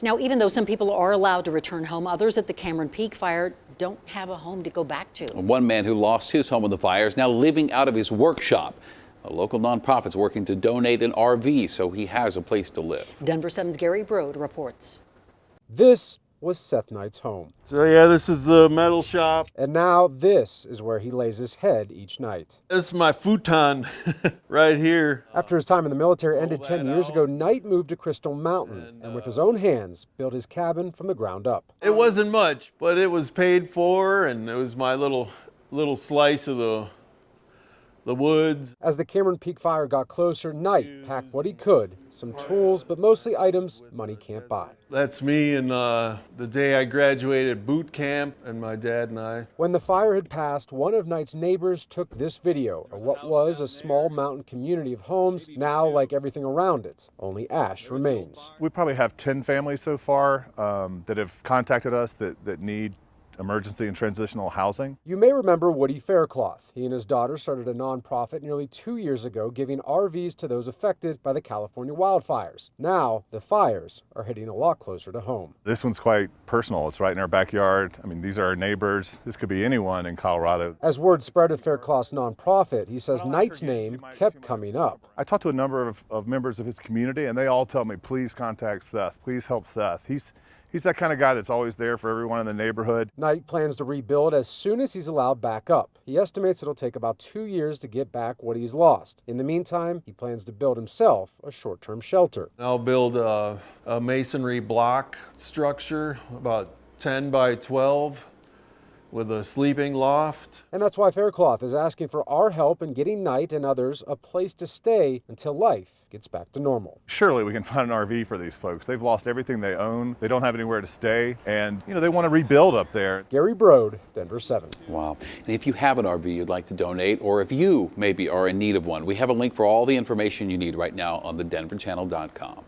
Now, even though some people are allowed to return home, others at the Cameron Peak fire don't have a home to go back to. One man who lost his home in the fire is now living out of his workshop. A local nonprofit's working to donate an RV so he has a place to live. Denver 7's Gary Brode reports. This was Seth Knight's home. So yeah, this is the metal shop. And now this is where he lays his head each night. This is my futon right here. After his time in the military ended 10 years ago, Knight moved to Crystal Mountain and with his own hands built his cabin from the ground up. It wasn't much, but it was paid for, and it was my little slice of the woods. As the Cameron Peak fire got closer, Knight packed what he could, some tools, but mostly items money can't buy. That's me and the day I graduated boot camp, and my dad and I. When the fire had passed, one of Knight's neighbors took this video of what was a small mountain community of homes, now like everything around it, only ash remains. We probably have 10 families so far that have contacted us that need emergency and transitional housing. You may remember Woody Faircloth. He and his daughter started a nonprofit nearly 2 years ago, giving RVs to those affected by the California wildfires. Now, the fires are hitting a lot closer to home. This one's quite personal. It's right in our backyard. I mean, these are our neighbors. This could be anyone in Colorado. As word spread of Faircloth's nonprofit, he says Knight's name kept coming up. I talked to a number of members of his community, and they all tell me, please contact Seth. Please help Seth. He's that kind of guy that's always there for everyone in the neighborhood. Knight plans to rebuild as soon as he's allowed back up. He estimates it'll take about 2 years to get back what he's lost. In the meantime, he plans to build himself a short-term shelter. I'll build a masonry block structure, about 10 by 12, with a sleeping loft. And that's why Faircloth is asking for our help in getting Knight and others a place to stay until life gets back to normal. Surely we can find an RV for these folks. They've lost everything they own. They don't have anywhere to stay, and they want to rebuild up there. Gary Brode, Denver 7. Wow. And if you have an RV you'd like to donate, or if you maybe are in need of one, we have a link for all the information you need right now on thedenverchannel.com.